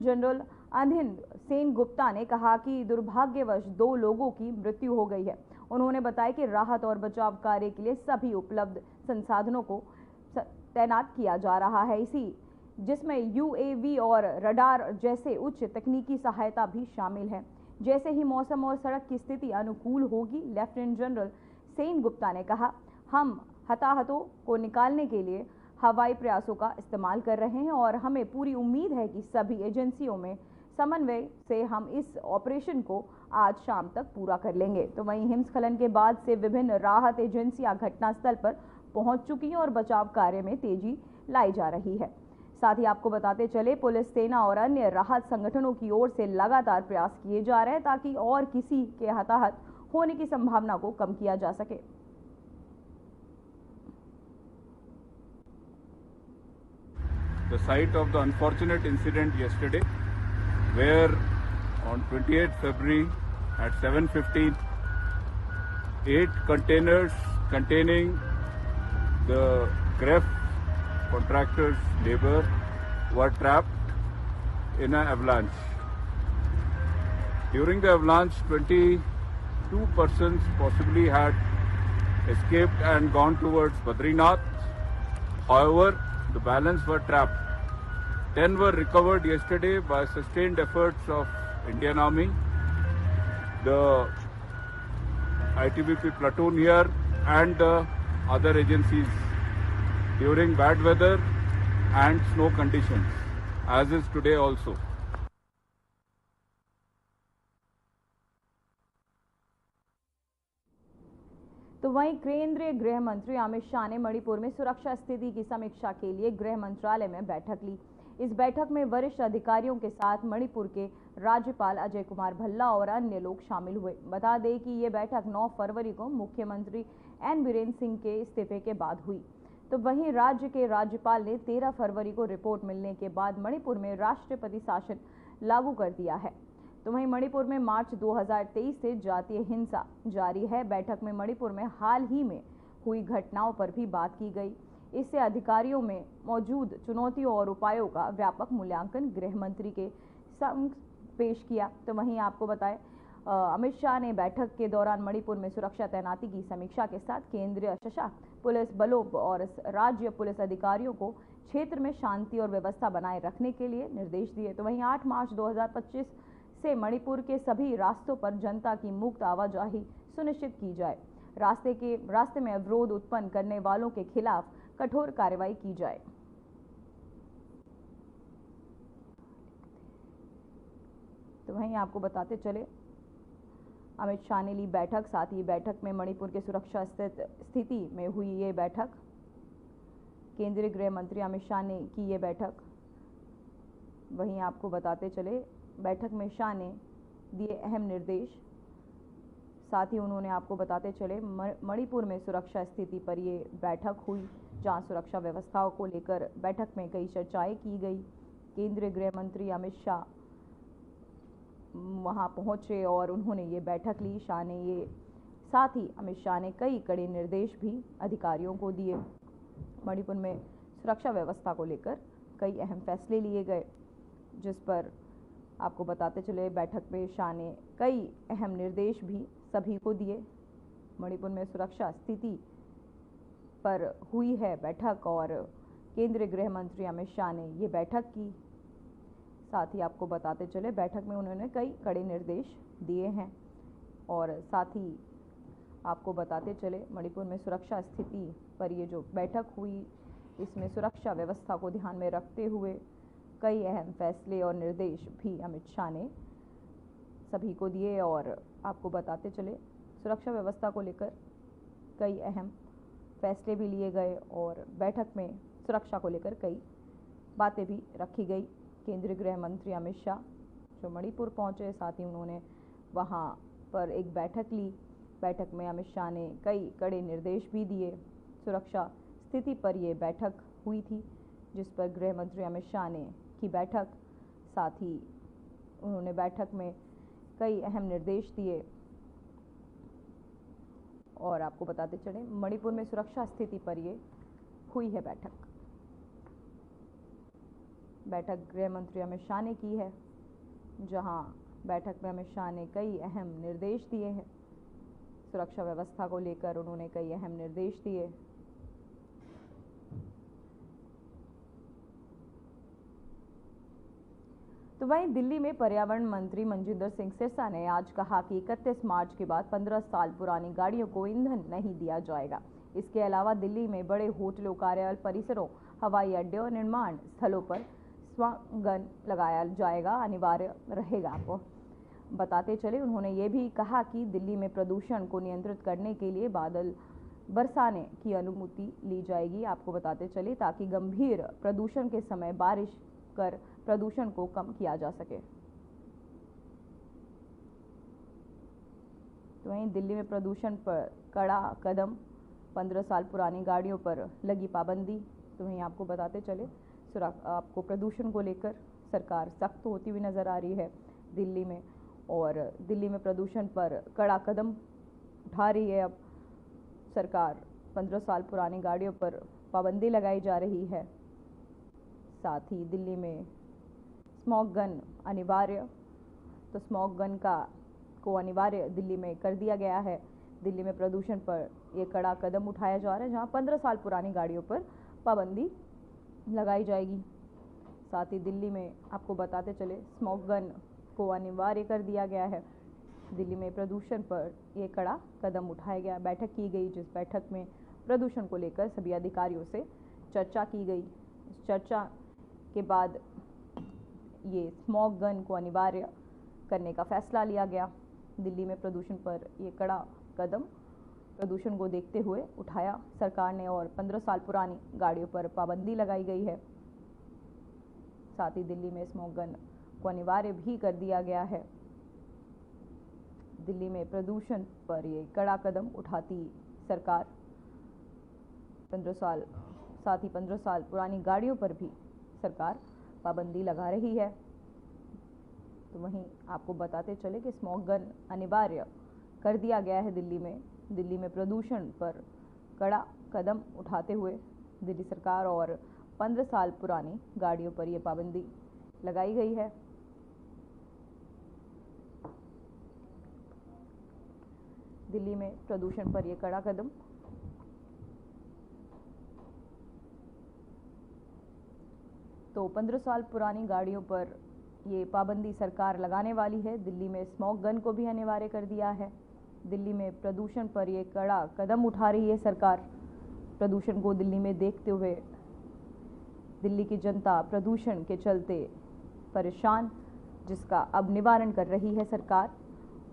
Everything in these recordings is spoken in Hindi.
जनरल अनिल सेनगुप्ता ने कहा कि दुर्भाग्यवश 2 लोगों की मृत्यु हो गई है। उन्होंने बताया कि राहत और बचाव कार्य के लिए सभी उपलब्ध संसाधनों को तैनात किया जा रहा है, जिसमें यूएवी और रडार जैसे उच्च तकनीकी सहायता भी शामिल है। जैसे ही मौसम और सड़क की स्थिति अनुकूल होगी, लेफ्टिनेंट जनरल सेनगुप्ता ने कहा, हम हताहतों को निकालने के लिए हवाई प्रयासों का इस्तेमाल कर रहे हैं और हमें पूरी उम्मीद है कि सभी एजेंसियों में समन्वय से हम इस ऑपरेशन को आज शाम तक पूरा कर लेंगे। तो वहीं हिमस्खलन के बाद से विभिन्न राहत एजेंसियां घटनास्थल पर पहुंच चुकी हैं और बचाव कार्य में तेजी लाई जा रही है। साथ ही आपको बताते चले, पुलिस, सेना और अन्य राहत संगठनों की ओर से लगातार प्रयास किए जा रहे हैं ताकि और किसी के हताहत होने की संभावना को कम किया जा सके। The site of the unfortunate incident yesterday, where on 28th February at 7:15, 8 containers containing the GREF contractors' labor were trapped in an avalanche. During the avalanche, 22 persons possibly had escaped and gone towards Badrinath. However, the balance were trapped. 10 were recovered yesterday by sustained efforts of Indian Army, the ITBP platoon here and the other agencies during bad weather and snow conditions, as is today also. तो वहीं केंद्रीय गृह मंत्री अमित शाह ने मणिपुर में सुरक्षा स्थिति की समीक्षा के लिए गृह मंत्रालय में बैठक ली। इस बैठक में वरिष्ठ अधिकारियों के साथ मणिपुर के राज्यपाल अजय कुमार भल्ला और अन्य लोग शामिल हुए। बता दें कि ये बैठक 9 फरवरी को मुख्यमंत्री एन बीरेन सिंह के इस्तीफे के बाद हुई। तो वहीं राज्य के राज्यपाल ने 13 फरवरी को रिपोर्ट मिलने के बाद मणिपुर में राष्ट्रपति शासन लागू कर दिया है। तो वहीं मणिपुर में मार्च 2023 से जातीय हिंसा जारी है। बैठक में मणिपुर में हाल ही में हुई घटनाओं पर भी बात की गई। इससे अधिकारियों में मौजूद चुनौतियों और उपायों का व्यापक मूल्यांकन गृह मंत्री के संग पेश किया। तो वहीं आपको बताएं, अमित शाह ने बैठक के दौरान मणिपुर में सुरक्षा तैनाती की समीक्षा के साथ केंद्रीय सशस्त्र पुलिस बलों और राज्य पुलिस अधिकारियों को क्षेत्र में शांति और व्यवस्था बनाए रखने के लिए निर्देश दिए। तो वहीं 8 मार्च 2025 से मणिपुर के सभी रास्तों पर जनता की मुक्त आवाजाही सुनिश्चित की जाए। रास्ते में अवरोध उत्पन्न करने वालों के खिलाफ कठोर कार्रवाई की जाए। तो वहीं आपको बताते चले, अमित शाह ने ली बैठक। साथ ही बैठक में मणिपुर के सुरक्षा स्थिति में हुई ये बैठक, केंद्रीय गृह मंत्री अमित शाह ने की ये बैठक। वहीं आपको बताते चले, बैठक में शाह ने दिए अहम निर्देश। साथ ही उन्होंने आपको बताते चले, मणिपुर में सुरक्षा स्थिति पर ये बैठक हुई, जहां सुरक्षा व्यवस्थाओं को लेकर बैठक में कई चर्चाएं की गई। केंद्रीय गृह मंत्री अमित शाह वहां पहुंचे और उन्होंने ये बैठक ली। साथ ही अमित शाह ने कई कड़े निर्देश भी अधिकारियों को दिए। मणिपुर में सुरक्षा व्यवस्था को लेकर कई अहम फैसले लिए गए, जिस पर आपको बताते चले, बैठक में शाह ने कई अहम निर्देश भी सभी को दिए। मणिपुर में सुरक्षा स्थिति पर हुई है बैठक और केंद्रीय गृह मंत्री अमित शाह ने ये बैठक की। साथ ही आपको बताते चले, बैठक में उन्होंने कई कड़े निर्देश दिए हैं। और साथ ही आपको बताते चले, मणिपुर में सुरक्षा स्थिति पर ये जो बैठक हुई, इसमें सुरक्षा व्यवस्था को ध्यान में रखते हुए कई अहम फैसले और निर्देश भी अमित शाह ने सभी को दिए। और आपको बताते चले, सुरक्षा व्यवस्था को लेकर कई अहम फैसले भी लिए गए और बैठक में सुरक्षा को लेकर कई बातें भी रखी गई। केंद्रीय गृह मंत्री अमित शाह जो मणिपुर पहुंचे, साथ ही उन्होंने वहां पर एक बैठक ली। बैठक में अमित शाह ने कई कड़े निर्देश भी दिए। सुरक्षा स्थिति पर ये बैठक हुई थी, जिस पर गृह मंत्री अमित शाह ने की बैठक। साथ ही उन्होंने बैठक में कई अहम निर्देश दिए। और आपको बताते चले, मणिपुर में सुरक्षा स्थिति पर ये हुई है बैठक। बैठक गृह मंत्री अमित शाह ने की है, जहां बैठक में अमित शाह ने कई अहम निर्देश दिए हैं। सुरक्षा व्यवस्था को लेकर उन्होंने कई अहम निर्देश दिए। तो वहीं दिल्ली में पर्यावरण मंत्री मनजिंदर सिंह सिरसा ने आज कहा कि 31 मार्च के बाद 15 साल पुरानी गाड़ियों को ईंधन नहीं दिया जाएगा। इसके अलावा दिल्ली में बड़े होटलों, कार्यालय परिसरों, हवाई अड्डे और निर्माण स्थलों पर स्मॉग गन लगाया जाएगा, अनिवार्य रहेगा। आपको बताते चले, उन्होंने ये भी कहा कि दिल्ली में प्रदूषण को नियंत्रित करने के लिए बादल बरसाने की अनुमति ली जाएगी। आपको बताते चले, ताकि गंभीर प्रदूषण के समय बारिश कर प्रदूषण को कम किया जा सके। तो वहीं दिल्ली में प्रदूषण पर कड़ा कदम, 15 साल पुरानी गाड़ियों पर लगी पाबंदी। तो वहीं आपको बताते चले, आपको प्रदूषण को लेकर सरकार सख्त होती हुई नजर आ रही है दिल्ली में, और दिल्ली में प्रदूषण पर कड़ा कदम उठा रही है अब सरकार। 15 साल पुरानी गाड़ियों पर पाबंदी लगाई जा रही है। साथ ही दिल्ली में स्मॉग गन अनिवार्य, तो स्मॉग गन को अनिवार्य दिल्ली में कर दिया गया है। दिल्ली में प्रदूषण पर ये कड़ा कदम उठाया जा रहा है, जहां 15 साल पुरानी गाड़ियों पर पाबंदी लगाई जाएगी। साथ ही दिल्ली में आपको बताते चले, स्मॉग गन को अनिवार्य कर दिया गया है। दिल्ली में प्रदूषण पर ये कड़ा कदम उठाया गया। बैठक की गई, जिस बैठक में प्रदूषण को लेकर सभी अधिकारियों से चर्चा की गई। इस चर्चा के बाद ये स्मॉग गन को अनिवार्य करने का फैसला लिया गया। दिल्ली में प्रदूषण पर ये कड़ा कदम प्रदूषण को देखते हुए उठाया सरकार ने, और 15 साल पुरानी गाड़ियों पर पाबंदी लगाई गई है। साथ ही दिल्ली में स्मॉग गन को अनिवार्य भी कर दिया गया है। दिल्ली में प्रदूषण पर ये कड़ा कदम उठाती सरकार 15 साल, साथ ही 15 साल पुरानी गाड़ियों पर भी सरकार पाबंदी लगा रही है। तो वहीं आपको बताते चले कि स्मॉग गन अनिवार्य कर दिया गया है दिल्ली में। दिल्ली में प्रदूषण पर कड़ा कदम उठाते हुए दिल्ली सरकार, और 15 साल पुरानी गाड़ियों पर यह पाबंदी लगाई गई है। दिल्ली में प्रदूषण पर यह कड़ा कदम। तो 15 साल पुरानी गाड़ियों पर ये पाबंदी सरकार लगाने वाली है। दिल्ली में स्मॉग गन को भी अनिवार्य कर दिया है। दिल्ली में प्रदूषण पर ये कड़ा कदम उठा रही है सरकार। प्रदूषण को दिल्ली में देखते हुए दिल्ली की जनता प्रदूषण के चलते परेशान, जिसका अब निवारण कर रही है सरकार।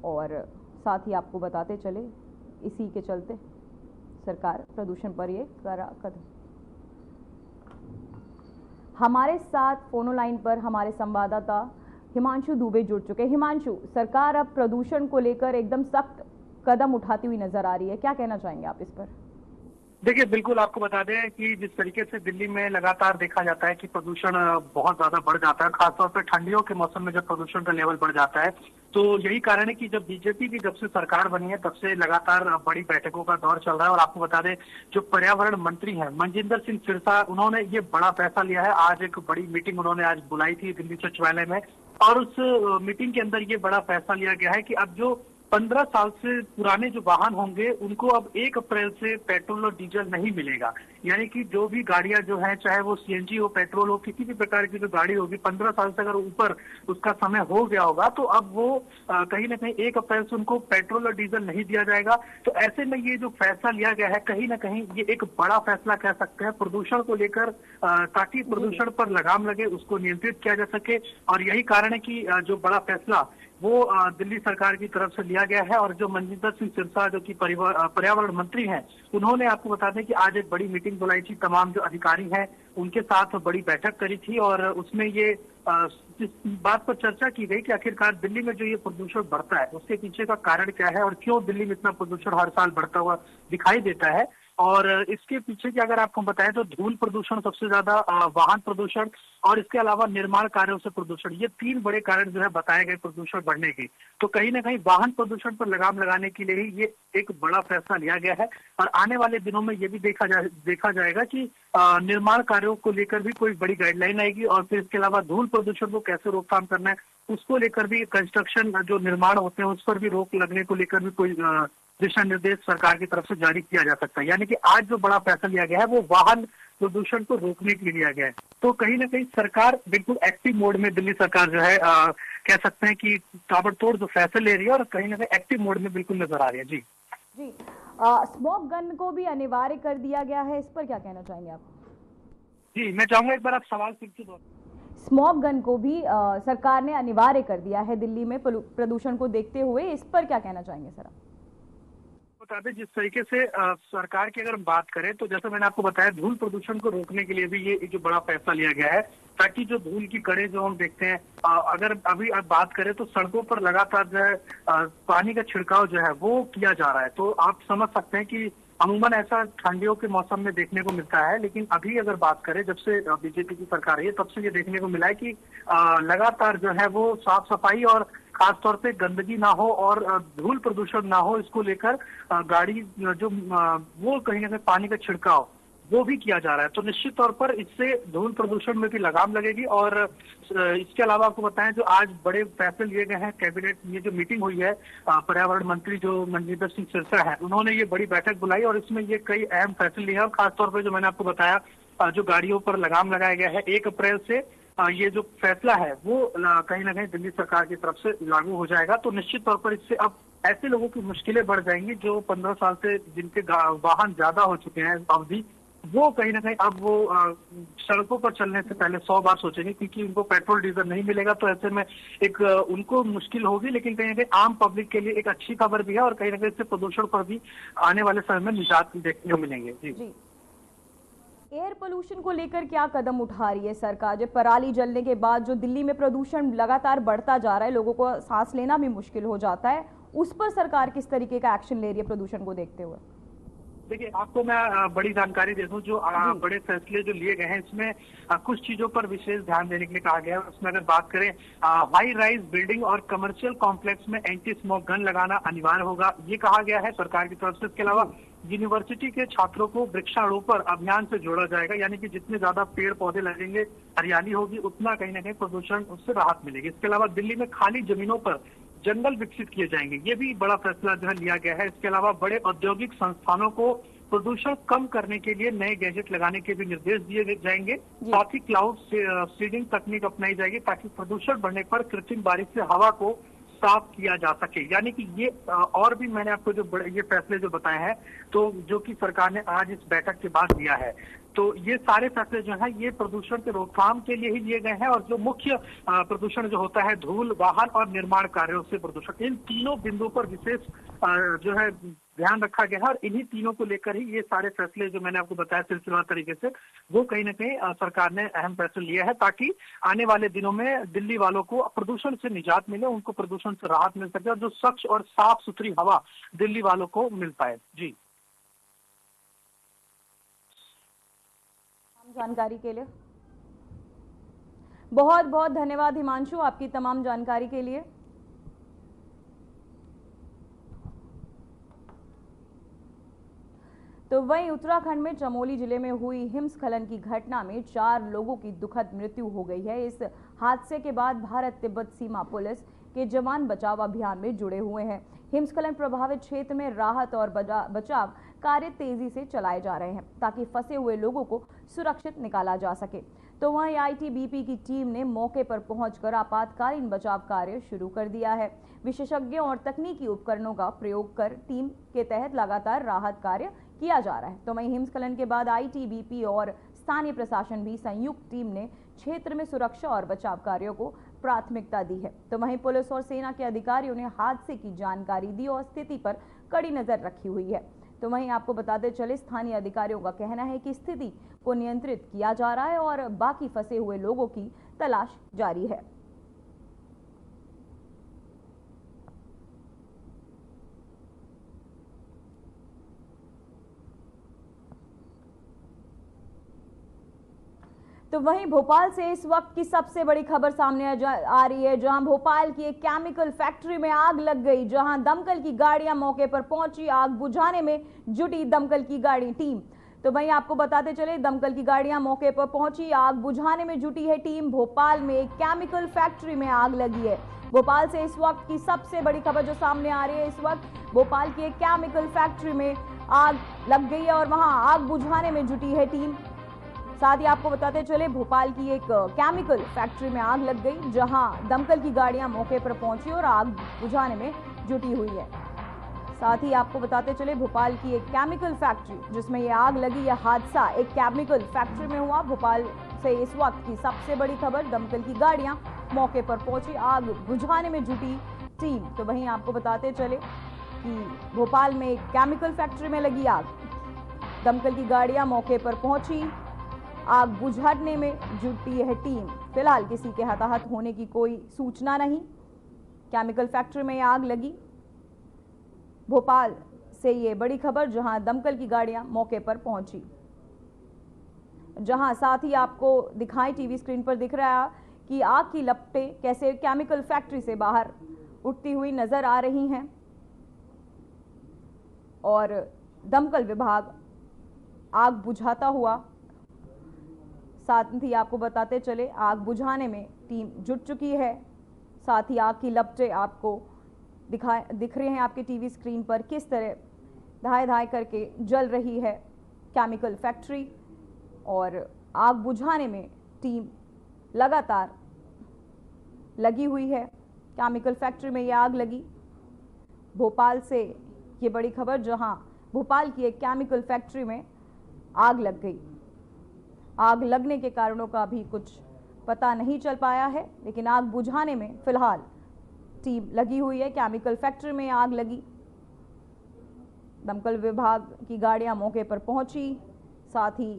और साथ ही आपको बताते चले, इसी के चलते सरकार प्रदूषण पर ये कड़ा कदम। हमारे साथ फोनो लाइन पर हमारे संवाददाता हिमांशु दुबे जुड़ चुके। हिमांशु, सरकार अब प्रदूषण को लेकर एकदम सख्त कदम उठाती हुई नजर आ रही है, क्या कहना चाहेंगे आप इस पर? देखिए, बिल्कुल आपको बता दें कि जिस तरीके से दिल्ली में लगातार देखा जाता है कि प्रदूषण बहुत ज्यादा बढ़ जाता है, खासतौर पर ठंडियों के मौसम में जब प्रदूषण का लेवल बढ़ जाता है, तो यही कारण है कि जब बीजेपी की जब से सरकार बनी है तब से लगातार बड़ी बैठकों का दौर चल रहा है। और आपको बता दें, जो पर्यावरण मंत्री हैं मनजिंदर सिंह सिरसा, उन्होंने ये बड़ा फैसला लिया है। आज एक बड़ी मीटिंग उन्होंने आज बुलाई थी दिल्ली सचिवालय में, और उस मीटिंग के अंदर ये बड़ा फैसला लिया गया है कि अब जो 15 साल से पुराने जो वाहन होंगे उनको अब 1 अप्रैल से पेट्रोल और डीजल नहीं मिलेगा। यानी कि जो भी गाड़ियां जो है, चाहे वो सीएनजी हो, पेट्रोल हो, किसी भी प्रकार की जो गाड़ी होगी, 15 साल से अगर ऊपर उसका समय हो गया होगा, तो अब वो कहीं ना कहीं 1 अप्रैल से उनको पेट्रोल और डीजल नहीं दिया जाएगा। तो ऐसे में ये जो फैसला लिया गया है, कहीं ना कहीं ये एक बड़ा फैसला कह सकते हैं प्रदूषण को लेकर, ताकि प्रदूषण पर लगाम लगे, उसको नियंत्रित किया जा सके। और यही कारण है कि जो बड़ा फैसला वो दिल्ली सरकार की तरफ से लिया गया है। और जो मनजिंदर सिंह सिरसा जो कि पर्यावरण मंत्री हैं, उन्होंने आपको बता दें कि आज एक बड़ी मीटिंग बुलाई थी, तमाम जो अधिकारी हैं उनके साथ बड़ी बैठक करी थी, और उसमें ये इस बात पर चर्चा की गई कि आखिरकार दिल्ली में जो ये प्रदूषण बढ़ता है उसके पीछे का कारण क्या है और क्यों दिल्ली में इतना प्रदूषण हर साल बढ़ता हुआ दिखाई देता है। और इसके पीछे की अगर आपको बताएं तो धूल प्रदूषण सबसे ज्यादा, वाहन प्रदूषण और इसके अलावा निर्माण कार्यों से प्रदूषण, ये 3 बड़े कारण जो है बताए गए प्रदूषण बढ़ने के। तो कहीं ना कहीं वाहन प्रदूषण पर लगाम लगाने के लिए ही ये एक बड़ा फैसला लिया गया है। और आने वाले दिनों में ये भी देखा जाएगा कि निर्माण कार्यों को लेकर भी कोई बड़ी गाइडलाइन आएगी, और फिर इसके अलावा धूल प्रदूषण को कैसे रोकथाम करना है उसको लेकर भी, कंस्ट्रक्शन जो निर्माण होते हैं उस पर भी रोक लगने को लेकर भी कोई दिशा निर्देश सरकार की तरफ से जारी किया जा सकता है। यानी कि आज जो बड़ा फैसला लिया गया है वो वाहन प्रदूषण को रोकने के लिए लिया गया है। तो कहीं ना कहीं सरकार बिल्कुल एक्टिव मोड में, दिल्ली सरकार जो है कह सकते हैं कि ताबड़तोड़ जो फैसले ले रही है और कहीं ना कहीं एक्टिव मोड में बिल्कुल नजर आ रही है। जी जी, स्मोक गन को भी अनिवार्य कर दिया गया है, इस पर क्या कहना चाहेंगे आप? जी, मैं चाहूंगा एक बार आप सवाल फिर से दोहराएं। स्मोक गन को भी सरकार ने अनिवार्य कर दिया है दिल्ली में प्रदूषण को देखते हुए, इस पर क्या कहना चाहेंगे सर आप? बता दें, जिस तरीके से सरकार की अगर हम बात करें तो जैसे मैंने आपको बताया, धूल प्रदूषण को रोकने के लिए भी ये जो बड़ा फैसला लिया गया है, ताकि जो धूल की कड़े जो हम देखते हैं, अगर अभी आप बात करें तो सड़कों पर लगातार जो है पानी का छिड़काव जो है वो किया जा रहा है। तो आप समझ सकते हैं कि अमूमन ऐसा ठंडियों के मौसम में देखने को मिलता है, लेकिन अभी अगर बात करें जब से बीजेपी की सरकार है तब से ये देखने को मिला है कि लगातार जो है वो साफ सफाई और खासतौर पे गंदगी ना हो और धूल प्रदूषण ना हो, इसको लेकर गाड़ी जो वो कहीं ना कहीं पानी का छिड़काव वो भी किया जा रहा है। तो निश्चित तौर पर इससे धूल प्रदूषण में भी लगाम लगेगी। और इसके अलावा आपको बताएं, जो आज बड़े फैसले लिए गए हैं, कैबिनेट ये जो मीटिंग हुई है, पर्यावरण मंत्री जो मनजिंदर सिंह सिरसा है उन्होंने ये बड़ी बैठक बुलाई और इसमें ये कई अहम फैसले लिए हैं। और खासतौर पर जो मैंने आपको बताया, जो गाड़ियों पर लगाम लगाया गया है 1 अप्रैल से, ये जो फैसला है वो कहीं ना कहीं दिल्ली सरकार की तरफ से लागू हो जाएगा। तो निश्चित तौर पर इससे अब ऐसे लोगों की मुश्किलें बढ़ जाएंगी जो 15 साल से जिनके वाहन ज्यादा हो चुके हैं अवधि, वो कहीं ना कहीं अब वो सड़कों पर चलने से पहले 100 बार सोचेंगे, क्योंकि उनको पेट्रोल डीजल नहीं मिलेगा। तो ऐसे में एक उनको मुश्किल होगी, लेकिन कहीं ना कहीं आम पब्लिक के लिए एक अच्छी खबर भी है और कहीं ना कहीं इससे प्रदूषण पर भी आने वाले समय में निजात देखने को मिलेंगे। जी, एयर पोल्यूशन को लेकर क्या कदम उठा रही है सरकार? जब पराली जलने के बाद जो दिल्ली में प्रदूषण लगातार बढ़ता जा रहा है, लोगों को सांस लेना भी मुश्किल हो जाता है, उस पर सरकार किस तरीके का एक्शन ले रही है प्रदूषण को देखते हुए? देखिए, आपको मैं बड़ी जानकारी दे दूं, जो बड़े फैसले जो लिए गए हैं इसमें कुछ चीजों पर विशेष ध्यान देने के लिए कहा गया है। उसमें अगर बात करें, हाई राइज बिल्डिंग और कमर्शियल कॉम्प्लेक्स में एंटी स्मोक गन लगाना अनिवार्य होगा, ये कहा गया है सरकार की तरफ से। इसके अलावा यूनिवर्सिटी के छात्रों को वृक्षारोपण अभियान से जोड़ा जाएगा, यानी कि जितने ज्यादा पेड़ पौधे लगेंगे, हरियाली होगी, उतना कहीं ना कहीं प्रदूषण उससे राहत मिलेगी। इसके अलावा दिल्ली में खाली जमीनों पर जंगल विकसित किए जाएंगे, ये भी बड़ा फैसला जो है लिया गया है। इसके अलावा बड़े औद्योगिक संस्थानों को प्रदूषण कम करने के लिए नए गैजेट लगाने के भी निर्देश दिए जाएंगे। साथ ही क्लाउड सीडिंग तकनीक अपनाई जाएगी ताकि प्रदूषण बढ़ने पर कृत्रिम बारिश से हवा को साफ किया जा सके। यानी कि ये और भी मैंने आपको जो ये फैसले जो बताए हैं, तो जो कि सरकार ने आज इस बैठक के बाद लिया है, तो ये सारे फैसले जो है ये प्रदूषण के रोकथाम के लिए ही लिए गए हैं। और जो मुख्य प्रदूषण जो होता है धूल, वाहन और निर्माण कार्यों से प्रदूषण, इन तीनों बिंदुओं पर विशेष जो है ध्यान रखा गया है। और इन्हीं तीनों को लेकर ही ये सारे फैसले जो मैंने आपको बताया सिलसिलेवार तरीके से, वो कहीं ना कहीं सरकार ने अहम फैसले लिए है, ताकि आने वाले दिनों में दिल्ली वालों को प्रदूषण से निजात मिले, उनको प्रदूषण से राहत मिल सके और जो स्वच्छ और साफ सुथरी हवा दिल्ली वालों को मिल पाए। जी, जानकारी के लिए बहुत बहुत धन्यवाद हिमांशु, आपकी तमाम जानकारी के लिए। तो वहीं उत्तराखंड में चमोली जिले में हुई हिमस्खलन की घटना में 4 लोगों की दुखद मृत्यु हो गई है। इस हादसे के बाद भारत तिब्बत सीमा पुलिस के जवान बचाव अभियान में जुड़े हुए हैं। हिमस्खलन प्रभावित क्षेत्र में राहत और बचाव कार्य तेजी से चलाए जा रहे हैं ताकि फंसे हुए लोगों को सुरक्षित निकाला जा सके। तो वहीं आईटीबीपी की टीम ने मौके पर पहुंचकर आपातकालीन बचाव कार्य शुरू कर दिया है। विशेषज्ञों और तकनीकी उपकरणों का प्रयोग कर टीम के तहत लगातार राहत कार्य किया जा रहा है। तो वहीं हिमस्खलन के बाद आईटीबीपी और स्थानीय प्रशासन भी संयुक्त टीम ने क्षेत्र में सुरक्षा और बचाव कार्यों को प्राथमिकता दी है। तो वहीं पुलिस और सेना के अधिकारियों ने हादसे की जानकारी दी और स्थिति पर कड़ी नजर रखी हुई है। तो वहीं आपको बताते चले, स्थानीय अधिकारियों का कहना है कि स्थिति को नियंत्रित किया जा रहा है और बाकी फंसे हुए लोगों की तलाश जारी है। तो वहीं भोपाल से इस वक्त की सबसे बड़ी खबर सामने आ रही है, जहां भोपाल की एक केमिकल फैक्ट्री में आग लग गई, जहां दमकल की गाड़ियां मौके पर पहुंची, आग बुझाने में जुटी दमकल की गाड़ी टीम। तो वहीं आपको बताते चले, दमकल की गाड़ियां मौके पर पहुंची, आग बुझाने में जुटी है टीम। भोपाल में एक केमिकल फैक्ट्री में आग लगी है। भोपाल से इस वक्त की सबसे बड़ी खबर जो सामने आ रही है, इस वक्त भोपाल की एक केमिकल फैक्ट्री में आग लग गई है और वहां आग बुझाने में जुटी है टीम। साथ ही आपको बताते चले, भोपाल की एक केमिकल फैक्ट्री में आग लग गई, जहां दमकल की गाड़ियां मौके पर पहुंची और आग बुझाने में जुटी हुई है। साथ ही आपको बताते चले, भोपाल की एक केमिकल फैक्ट्री जिसमें ये आग लगी, यह हादसा एक केमिकल फैक्ट्री में हुआ। भोपाल से इस वक्त की सबसे बड़ी खबर, दमकल की गाड़ियां मौके पर पहुंची, आग बुझाने में जुटी टीम। तो वहीं आपको बताते चले कि भोपाल में एक केमिकल फैक्ट्री में लगी आग, दमकल की गाड़ियां मौके पर पहुंची, आग बुझाने में जुटी है टीम। फिलहाल किसी के हताहत होने की कोई सूचना नहीं। केमिकल फैक्ट्री में आग लगी, भोपाल से ये बड़ी खबर, जहां दमकल की गाड़ियां मौके पर पहुंची, जहां साथ ही आपको दिखाएं, टीवी स्क्रीन पर दिख रहा है कि आग की लपटें कैसे केमिकल फैक्ट्री से बाहर उठती हुई नजर आ रही हैं और दमकल विभाग आग बुझाता हुआ। साथ ही आपको बताते चले, आग बुझाने में टीम जुट चुकी है। साथ ही आग की लपटें आपको दिख रही हैं आपके टीवी स्क्रीन पर, किस तरह धाए धाए करके जल रही है केमिकल फैक्ट्री और आग बुझाने में टीम लगातार लगी हुई है। केमिकल फैक्ट्री में यह आग लगी। भोपाल से ये बड़ी खबर, जहां भोपाल की एक केमिकल फैक्ट्री में आग लग गई। आग लगने के कारणों का भी कुछ पता नहीं चल पाया है, लेकिन आग बुझाने में फिलहाल टीम लगी हुई है। केमिकल फैक्ट्री में आग लगी, दमकल विभाग की गाड़ियां मौके पर पहुंची, साथ ही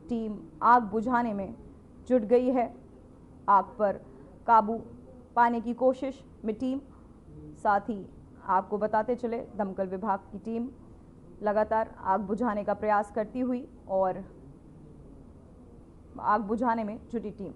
टीम आग बुझाने में जुट गई है। आग पर काबू पाने की कोशिश में टीम, साथ ही आपको बताते चले, दमकल विभाग की टीम लगातार आग बुझाने का प्रयास करती हुई और आग बुझाने में जुटी टीम।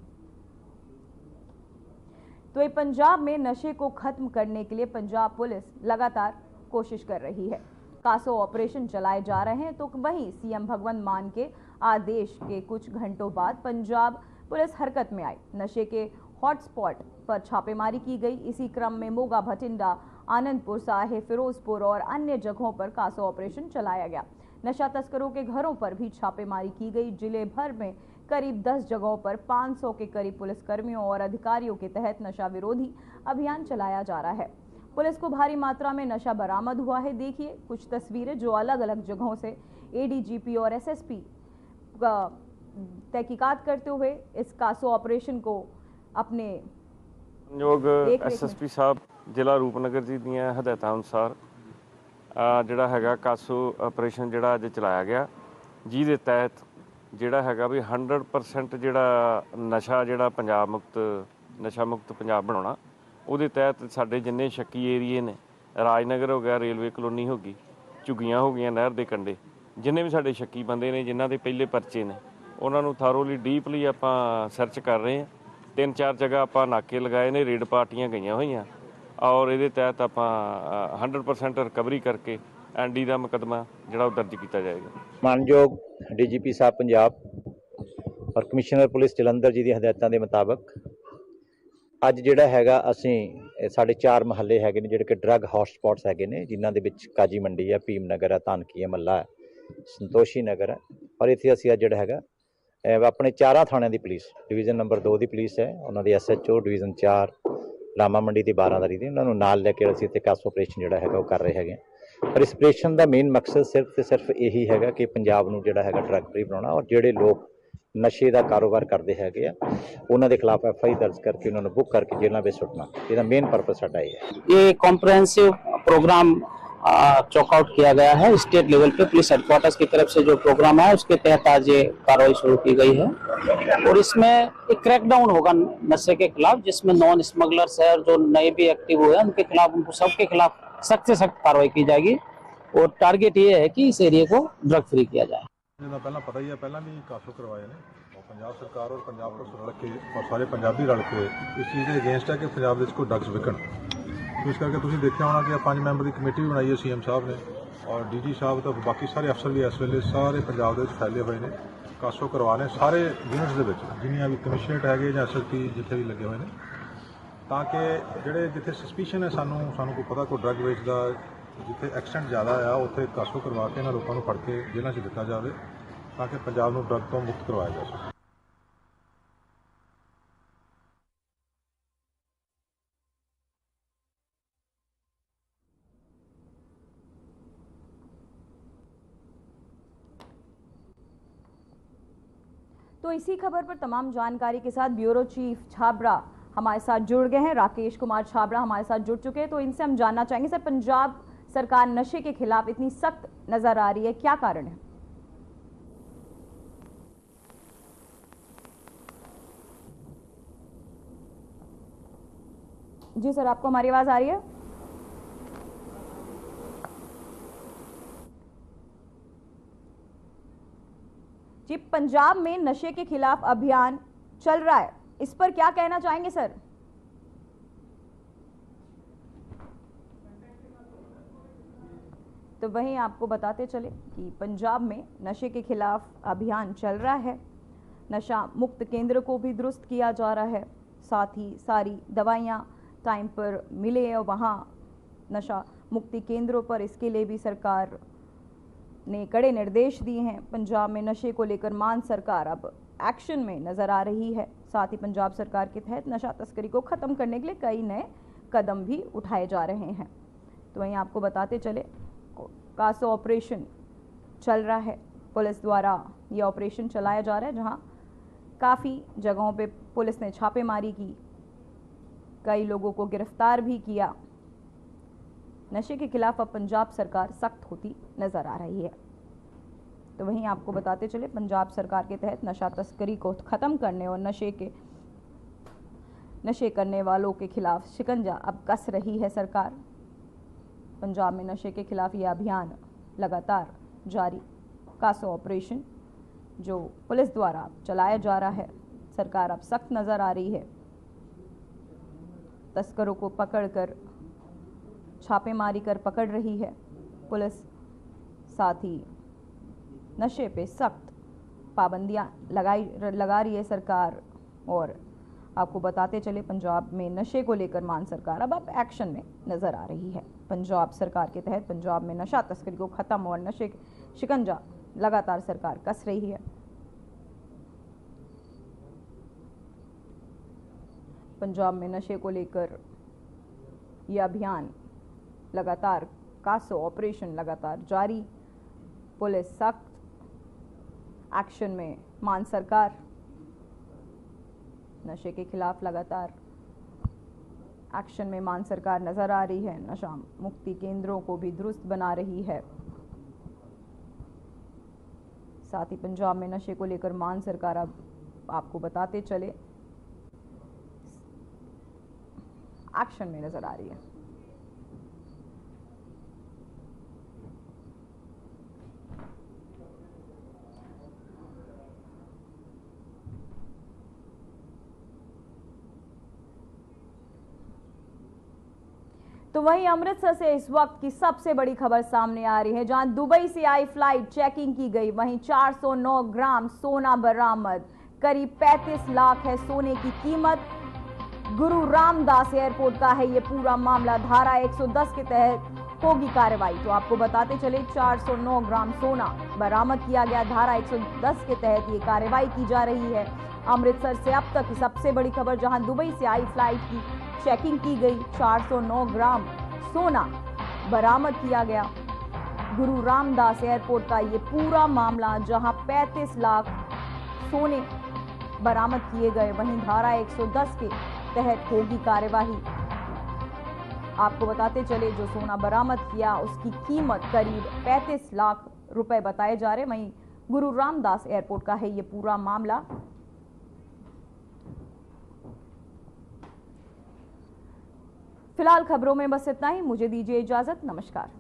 तो ये पंजाब में नशे को खत्म करने के लिए पंजाब पुलिस लगातार कोशिश कर रही है। कासो ऑपरेशन चलाए जा रहे हैं, तो वहीं सीएम भगवंत मान के आदेश के कुछ घंटों बाद पंजाब पुलिस हरकत में आई। नशे के हॉटस्पॉट पर छापेमारी की गई। इसी क्रम में मोगा, भटिंडा, आनंदपुर साहिब, फिरोजपुर और अन्य जगहों पर कासो ऑपरेशन चलाया गया। नशा तस्करों के घरों पर भी छापेमारी की गई। जिले भर में करीब 10 जगहों पर 500 के करीब पुलिसकर्मियों और अधिकारियों के तहत नशा विरोधी अभियान चलाया जा रहा है। पुलिस को भारी मात्रा में नशा बरामद हुआ है। देखिए कुछ तस्वीरें जो अलग अलग जगहों से एडीजीपी और एसएसपी तहकीकात करते हुए इस कासो ऑपरेशन को अपने योग एसएसपी साहब जिला रूपनगर जी ਦੀਆਂ ਹਦਾਇਤਾਂ ਅਨੁਸਾਰ ਜਿਹੜਾ ਹੈਗਾ ਕਾਸੋ ਆਪਰੇਸ਼ਨ ਜਿਹੜਾ ਅੱਜ ਚਲਾਇਆ ਗਿਆ, ਜਿਹਦੇ ਤਹਿਤ ਜਿਹੜਾ ਹੈਗਾ ਵੀ 100% ਜਿਹੜਾ ਨਸ਼ਾ ਜਿਹੜਾ ਪੰਜਾਬ ਮੁਕਤ ਨਸ਼ਾ ਮੁਕਤ ਪੰਜਾਬ ਬਣਾਉਣਾ, ਉਹਦੇ ਤਹਿਤ ਸਾਡੇ ਜਿੰਨੇ ਸ਼ੱਕੀ ਏਰੀਏ ਨੇ, ਰਾਜਨਗਰ ਹੋ ਗਿਆ, ਰੇਲਵੇ ਕਲੋਨੀ ਹੋ ਗਈ, ਝੁੱਗੀਆਂ ਹੋ ਗਈਆਂ ਨਹਿਰ ਦੇ ਕੰਢੇ, ਜਿੰਨੇ ਵੀ ਸਾਡੇ ਸ਼ੱਕੀ ਬੰਦੇ ਨੇ ਜਿਨ੍ਹਾਂ ਦੇ ਪਹਿਲੇ ਪਰਚੇ ਨੇ, ਉਹਨਾਂ ਨੂੰ ਥਾਰੋਲੀ ਡੀਪਲੀ ਆਪਾਂ ਸਰਚ ਕਰ ਰਹੇ ਹਾਂ। 3-4 ਜਗ੍ਹਾ ਆਪਾਂ ਨਾਕੇ ਲਗਾਏ ਨੇ, ਰੇਡ ਪਾਰਟੀਆਂ ਗਈਆਂ ਹੋਈਆਂ ਔਰ ਇਹਦੇ ਤਹਿਤ ਆਪਾਂ 100% ਰਿਕਵਰੀ ਕਰਕੇ ਐਨਡੀ ਦਾ ਮੁਕੱਦਮਾ ਜਿਹੜਾ ਉਹ ਦਰਜ ਕੀਤਾ ਜਾਏਗਾ। ਮਾਨਯੋਗ ਡੀਜੀਪੀ ਸਾਹਿਬ ਪੰਜਾਬ ਔਰ ਕਮਿਸ਼ਨਰ ਪੁਲਿਸ ਜਲੰਧਰ ਜੀ ਦੀ ਹਦਾਇਤਾਂ ਦੇ ਮੁਤਾਬਕ ਅੱਜ ਜਿਹੜਾ ਹੈਗਾ ਅਸੀਂ ਸਾਡੇ 4 ਮਹੱਲੇ ਹੈਗੇ ਨੇ ਜਿਹੜੇ ਕਿ ਡਰੱਗ ਹੌਟਸਪੌਟਸ ਹੈਗੇ ਨੇ, ਜਿਨ੍ਹਾਂ ਦੇ ਵਿੱਚ ਕਾਜੀ ਮੰਡੀ ਹੈ, ਭੀਮ ਨਗਰ ਹੈ, ਤਾਨਕੀ ਹੈ, ਮੱਲਾ ਹੈ, ਸੰਤੋਸ਼ੀ ਨਗਰ ਹੈ ਔਰ ਇੱਥੇ ਅਸੀਂ ਅੱਜ ਜਿਹੜਾ ਹੈਗਾ ਆਪਣੇ 4 ਥਾਣਿਆਂ ਦੀ ਪੁਲਿਸ, ਡਿਵੀਜ਼ਨ ਨੰਬਰ 2 ਦੀ ਪੁਲਿਸ ਹੈ, ਉਹਨਾਂ ਦੀ ਐਸਐਚਓ, ਡਿਵੀਜ਼ਨ 4 ਰਾਮਾ ਮੰਡੀ ਦੀ 12 ਦੀ, ਉਹਨਾਂ ਨੂੰ ਨਾਲ ਲੈ ਕੇ ਅਸੀਂ ਇੱਥੇ ਕਾਸੋ ਆਪਰੇਸ਼ਨ ਜਿਹੜਾ ਹੈਗਾ ਉਹ ਕਰ ਰਹੇ ਹੈਗੇ। ਪਰ ਇਸ ਆਪਰੇਸ਼ਨ ਦਾ ਮੇਨ ਮਕਸਦ ਸਿਰਫ ਤੇ ਸਿਰਫ ਇਹੀ ਹੈਗਾ ਕਿ ਪੰਜਾਬ ਨੂੰ ਜਿਹੜਾ ਹੈਗਾ ਡਰੱਗ ਫ੍ਰੀ ਬਣਾਉਣਾ ਔਰ ਜਿਹੜੇ ਲੋਕ ਨਸ਼ੇ ਦਾ ਕਾਰੋਬਾਰ ਕਰਦੇ ਹੈਗੇ ਆ ਉਹਨਾਂ ਦੇ ਖਿਲਾਫ ਐਫਆਈ ਦਰਜ ਕਰਕੇ ਉਹਨਾਂ ਨੂੰ ਬੁੱਕ ਕਰਕੇ ਜੇਲ੍ਹਾਂ ਵਿੱਚ ਸੁੱਟਣਾ, ਇਹਦਾ ਮੇਨ ਪਰਪਸ ਸਾਡਾ ਇਹ ਹੈ। ये कॉम्प्रहेंसिव प्रोग्राम चॉकआउट किया गया है स्टेट लेवल पे, पुलिस हेडक्वार्टर्स की तरफ से जो प्रोग्राम है उसके तहत आज ये कार्रवाई शुरू की गई है और इसमें एक क्रैकडाउन होगा नशे के खिलाफ, जिसमें नॉन स्मगलर्स है और जो नए भी एक्टिव हुए हैं उनके खिलाफ, उनको सबके खिलाफ सख्त से सख्त कार्रवाई की जाएगी और टारगेट ये है कि इस एरिया को ड्रग फ्री किया जाए। जिन्ना पहला पता ही है, पहला भी कासो करवाए ने पंजाब सरकार और पंजाब पुलिस रल के और सारे पंजाबी रल के इस चीज़ के अगेंस्ट है कि पंजाब में कोई ड्रग्स विकन। तो इस करके तुसीं देखिया होना कि 5 मैंबर की कमेटी भी बनाई है सीएम साहब ने और डीजी साहब तो बाकी सारे अफसर भी इस वेले सारे पंजाब के फैले हुए हैं। कासो करवाने सारे यूनिट्स के जिन्नियां भी कमिश्नरेट है या SSP जिथे भी लगे हुए हैं ताकि ਜਿਹੜੇ जिथे सस्पीशन है सानू कोई पता कोई ड्रग वेचदा जिथे एक्सटेंट ज़्यादा आ उत्थे कासो करवा के इन्हां लोगों को फड़ के जेलों 'ਚ दिता जाए ताकि पंजाब को ड्रग तो मुक्त करवाया जा सके। तो इसी खबर पर तमाम जानकारी के साथ ब्यूरो चीफ छाबड़ा हमारे साथ जुड़ गए हैं। राकेश कुमार छाबड़ा हमारे साथ जुड़ चुके हैं। तो इनसे हम जानना चाहेंगे सर, पंजाब सरकार नशे के खिलाफ इतनी सख्त नजर आ रही है, क्या कारण है? जी सर, आपको हमारी आवाज आ रही है? जी, पंजाब में नशे के खिलाफ अभियान चल रहा है, इस पर क्या कहना चाहेंगे सर? तो वहीं आपको बताते चले कि पंजाब में नशे के खिलाफ अभियान चल रहा है। नशा मुक्त केंद्र को भी दुरुस्त किया जा रहा है, साथ ही सारी दवाइयां टाइम पर मिले और वहां नशा मुक्ति केंद्रों पर इसके लिए भी सरकार ने कड़े निर्देश दिए हैं। पंजाब में नशे को लेकर मान सरकार अब एक्शन में नजर आ रही है। साथ ही पंजाब सरकार के तहत नशा तस्करी को खत्म करने के लिए कई नए कदम भी उठाए जा रहे हैं। तो वहीं आपको बताते चले कासो ऑपरेशन चल रहा है, पुलिस द्वारा ये ऑपरेशन चलाया जा रहा है जहां काफ़ी जगहों पे पुलिस ने छापेमारी की, कई लोगों को गिरफ्तार भी किया। नशे के खिलाफ अब पंजाब सरकार सख्त होती नजर आ रही है। तो वहीं आपको बताते चले पंजाब सरकार के तहत नशा तस्करी को खत्म करने और नशे करने वालों के खिलाफ शिकंजा अब कस रही है सरकार। पंजाब में नशे के खिलाफ यह अभियान लगातार जारी, कासो ऑपरेशन जो पुलिस द्वारा चलाया जा रहा है, सरकार अब सख्त नजर आ रही है। तस्करों को पकड़कर छापेमारी कर पकड़ रही है पुलिस, साथ ही नशे पे सख्त पाबंदियां लगा रही है सरकार। और आपको बताते चले पंजाब में नशे को लेकर मान सरकार अब एक्शन में नजर आ रही है। पंजाब सरकार के तहत पंजाब में नशा तस्करी को खत्म और नशे शिकंजा लगातार सरकार कस रही है। पंजाब में नशे को लेकर यह अभियान लगातार, कासो ऑपरेशन लगातार जारी, पुलिस सख्त एक्शन में, मान सरकार नशे के खिलाफ लगातार एक्शन में मान सरकार नजर आ रही है। नशा मुक्ति केंद्रों को भी दुरुस्त बना रही है। साथ ही पंजाब में नशे को लेकर मान सरकार अब आपको बताते चले एक्शन में नजर आ रही है। तो वहीं अमृतसर से इस वक्त की सबसे बड़ी खबर सामने आ रही है, जहां दुबई से आई फ्लाइट चेकिंग की गई, वहीं 409 ग्राम सोना बरामद, करीब 35 लाख है सोने की कीमत। गुरु रामदास एयरपोर्ट का है ये पूरा मामला। धारा 110 के तहत होगी कार्रवाई। तो आपको बताते चले 409 ग्राम सोना बरामद किया गया। धारा 110 के तहत ये कार्रवाई की जा रही है। अमृतसर से अब तक की सबसे बड़ी खबर, जहां दुबई से आई फ्लाइट की चेकिंग की गई, 409 ग्राम सोना बरामद किया गया। गुरु रामदास एयरपोर्ट का ये पूरा मामला, जहां 35 लाख सोने बरामद किए गए। वहीं धारा 110 के तहत होगी कार्यवाही। आपको बताते चले जो सोना बरामद किया उसकी कीमत करीब 35 लाख रुपए बताए जा रहे। वहीं गुरु रामदास एयरपोर्ट का है ये पूरा मामला। फिलहाल खबरों में बस इतना ही, मुझे दीजिए इजाजत, नमस्कार।